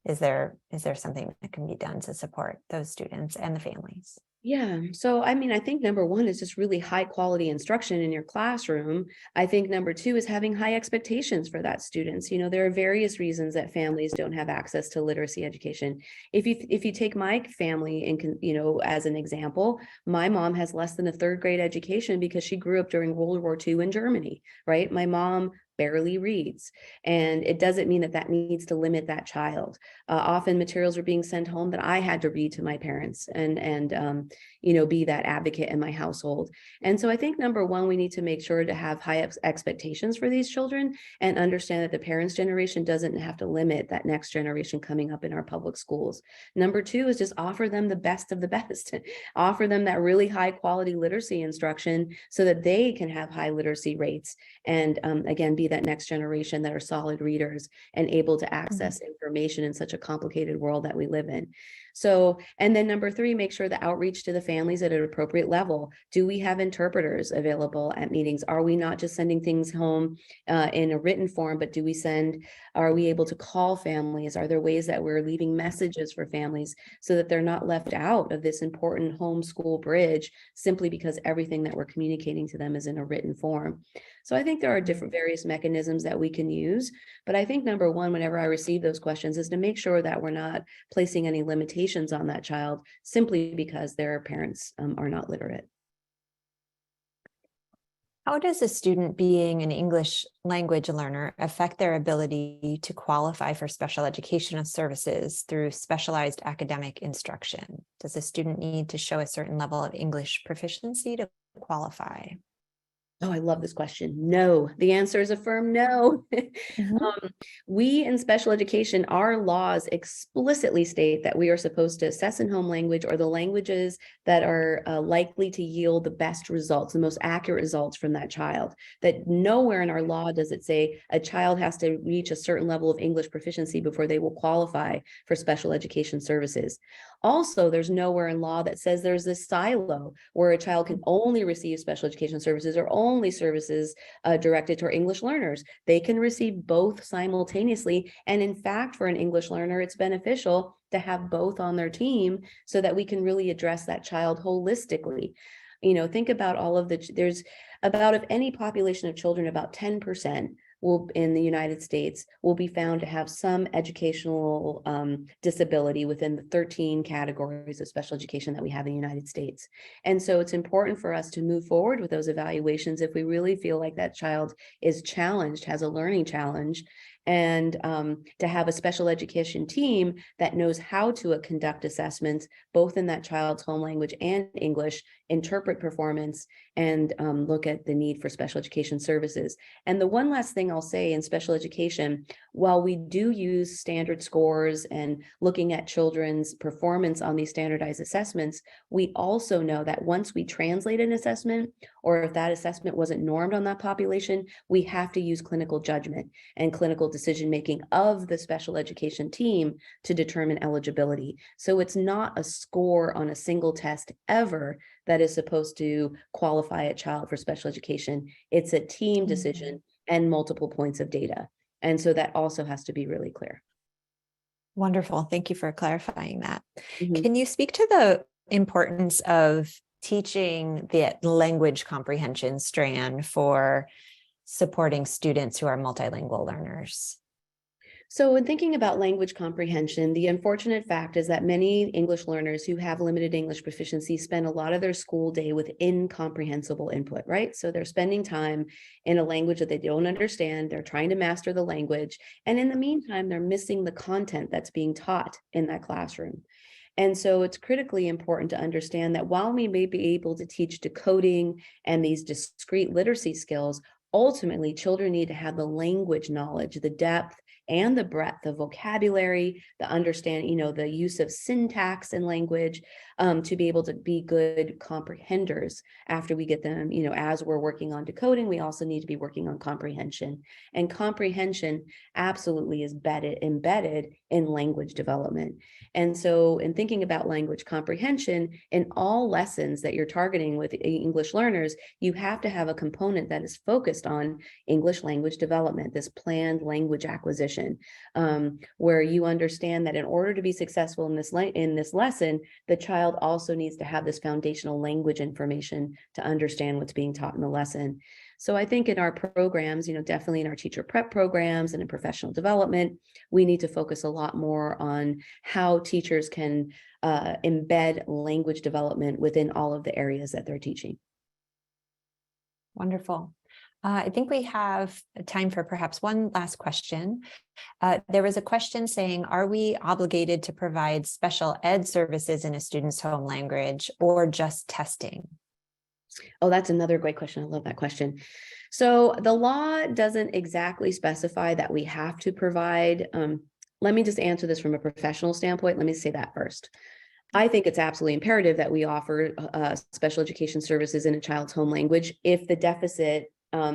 Is there something that can be done to support those students and the families? Yeah. So, I think number one is just really high quality instruction in your classroom. I think number two is having high expectations for that students. There are various reasons that families don't have access to literacy education. If you take my family and, as an example, my mom has less than a 3rd grade education because she grew up during World War II in Germany, right? My mom barely reads, and it doesn't mean that needs to limit that child. Often materials are being sent home that I had to read to my parents and be that advocate in my household. And so I think number one, we need to make sure to have high expectations for these children and understand that the parents' generation doesn't have to limit that next generation coming up in our public schools. Number two is just offer them the best of the best, offer them that really high quality literacy instruction so that they can have high literacy rates and again, be that next generation that are solid readers and able to access information in such a complicated world that we live in. So, and then number three, make sure the outreach to the families at an appropriate level. Do we have interpreters available at meetings? Are we not just sending things home in a written form, but are we able to call families? Are there ways that we're leaving messages for families so that they're not left out of this important homeschool bridge simply because everything that we're communicating to them is in a written form? So I think there are different various mechanisms that we can use, but I think number one, whenever I receive those questions, is to make sure that we're not placing any limitations on that child simply because their parents are not literate. How does a student being an English language learner affect their ability to qualify for special educational services through specialized academic instruction? Does a student need to show a certain level of English proficiency to qualify? Oh, I love this question. No, the answer is a firm no. We in special education, our laws explicitly state that we are supposed to assess in home language or the languages that are likely to yield the best results, the most accurate results from that child. That nowhere in our law does it say a child has to reach a certain level of English proficiency before they will qualify for special education services. Also, there's nowhere in law that says there's this silo where a child can only receive special education services or only services directed toward English learners. They can receive both simultaneously. And in fact, for an English learner, it's beneficial to have both on their team so that we can really address that child holistically. Think about all of there's about of any population of children, about 10% will in the United States will be found to have some educational disability within the 13 categories of special education that we have in the United States. And so it's important for us to move forward with those evaluations if we really feel like that child is challenged, has a learning challenge, and to have a special education team that knows how to conduct assessments, both in that child's home language and English, interpret performance, and look at the need for special education services. And the one last thing I'll say in special education, while we do use standard scores and looking at children's performance on these standardized assessments, we also know that once we translate an assessment, or if that assessment wasn't normed on that population, we have to use clinical judgment and clinical decision-making of the special education team to determine eligibility. So it's not a score on a single test ever that is supposed to qualify a child for special education. It's a team decision and multiple points of data. And so that also has to be really clear. Wonderful. Thank you for clarifying that. Mhm. Can you speak to the importance of teaching the language comprehension strand for supporting students who are multilingual learners? So in thinking about language comprehension, the unfortunate fact is that many English learners who have limited English proficiency spend a lot of their school day with incomprehensible input, right? So they're spending time in a language that they don't understand. They're trying to master the language. And in the meantime, they're missing the content that's being taught in that classroom. And so it's critically important to understand that while we may be able to teach decoding and these discrete literacy skills, ultimately children need to have the language knowledge, the depth and the breadth of vocabulary, the understanding, the use of syntax in language, to be able to be good comprehenders after we get them, as we're working on decoding, we also need to be working on comprehension. And comprehension absolutely is embedded in language development. And so in thinking about language comprehension, in all lessons that you're targeting with English learners, you have to have a component that is focused on English language development, this planned language acquisition, where you understand that in order to be successful in this lesson, the child also needs to have this foundational language information to understand what's being taught in the lesson. So I think in our programs, definitely in our teacher prep programs and in professional development, we need to focus a lot more on how teachers can embed language development within all of the areas that they're teaching. Wonderful. I think we have time for perhaps one last question. There was a question saying, are we obligated to provide special ed services in a student's home language or just testing? Oh, that's another great question. I love that question. So the law doesn't exactly specify that we have to provide. Let me just answer this from a professional standpoint. Let me say that first. I think it's absolutely imperative that we offer special education services in a child's home language if the deficit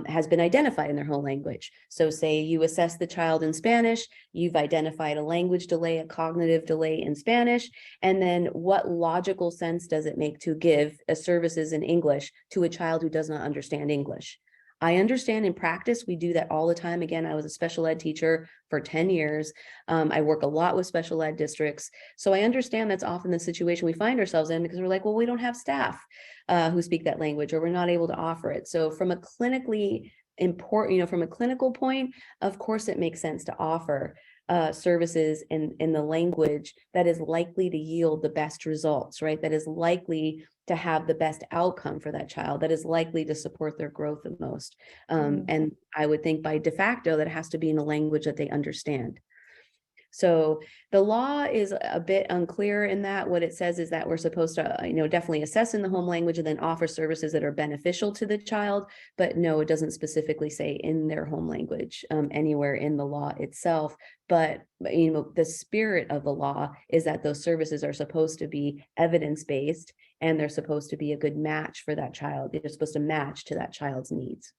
has been identified in their home language. So say you assess the child in Spanish, you've identified a language delay, a cognitive delay in Spanish, and then what logical sense does it make to give services in English to a child who does not understand English? I understand in practice, we do that all the time. Again, I was a special ed teacher for 10 years. I work a lot with special ed districts. So I understand that's often the situation we find ourselves in because we're like, well, we don't have staff who speak that language, or we're not able to offer it. So from a clinically important, from a clinical point, of course, it makes sense to offer services in the language that is likely to yield the best results, right? That is likely to have the best outcome for that child, that is likely to support their growth the most. And I would think by de facto that it has to be in a language that they understand. So the law is a bit unclear in that. What it says is that we're supposed to, definitely assess in the home language and then offer services that are beneficial to the child. But no, it doesn't specifically say in their home language anywhere in the law itself. But, the spirit of the law is that those services are supposed to be evidence-based and they're supposed to be a good match for that child. They're supposed to match to that child's needs.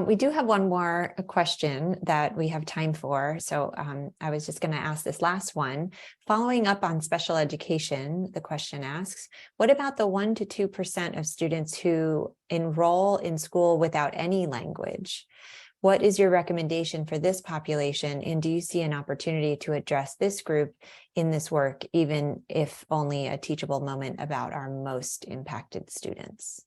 We do have one more question that we have time for. So I was just going to ask this last one. Following up on special education, the question asks, what about the 1% to 2% of students who enroll in school without any language? What is your recommendation for this population? And do you see an opportunity to address this group in this work, even if only a teachable moment about our most impacted students?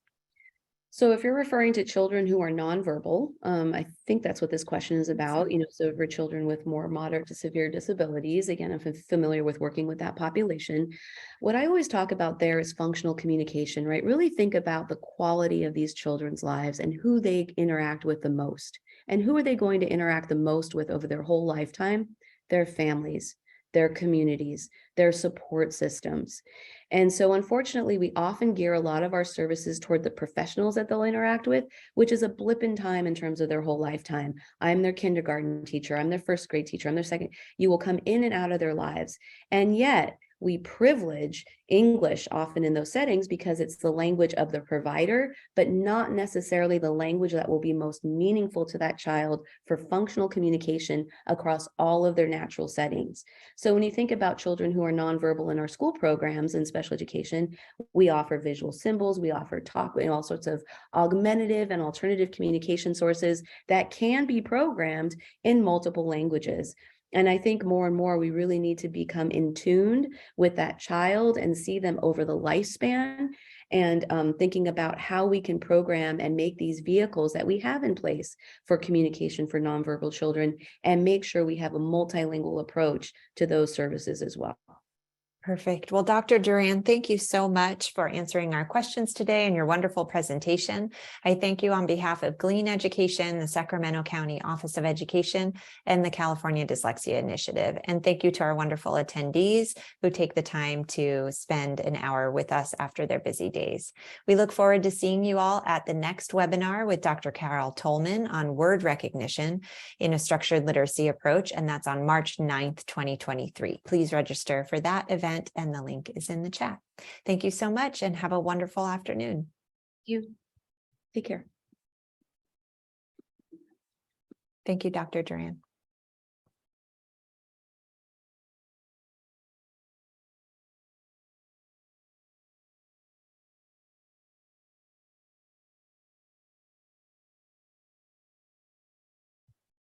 So if you're referring to children who are nonverbal, I think that's what this question is about, so for children with more moderate to severe disabilities, again, if I'm familiar with working with that population, what I always talk about there is functional communication, right? Really think about the quality of these children's lives and who they interact with the most. And who are they going to interact the most with over their whole lifetime? Their families, their communities, their support systems. And so unfortunately, we often gear a lot of our services toward the professionals that they'll interact with, which is a blip in time in terms of their whole lifetime. I'm their kindergarten teacher, I'm their first grade teacher, I'm their second. You will come in and out of their lives. And yet we privilege English often in those settings because it's the language of the provider, but not necessarily the language that will be most meaningful to that child for functional communication across all of their natural settings. So when you think about children who are nonverbal in our school programs and special education, we offer visual symbols, we offer talk, and all sorts of augmentative and alternative communication sources that can be programmed in multiple languages. And I think more and more, we really need to become in tune with that child and see them over the lifespan, and thinking about how we can program and make these vehicles that we have in place for communication for nonverbal children, and make sure we have a multilingual approach to those services as well. Perfect. Well, Dr. Duran, thank you so much for answering our questions today and your wonderful presentation. I thank you on behalf of Glean Education, the Sacramento County Office of Education, and the California Dyslexia Initiative. And thank you to our wonderful attendees who take the time to spend an hour with us after their busy days. We look forward to seeing you all at the next webinar with Dr. Carol Tolman on word recognition in a structured literacy approach, and that's on March 9th, 2023. Please register for that event, and the link is in the chat. Thank you so much and have a wonderful afternoon. You take care. Thank you, Dr. Duran.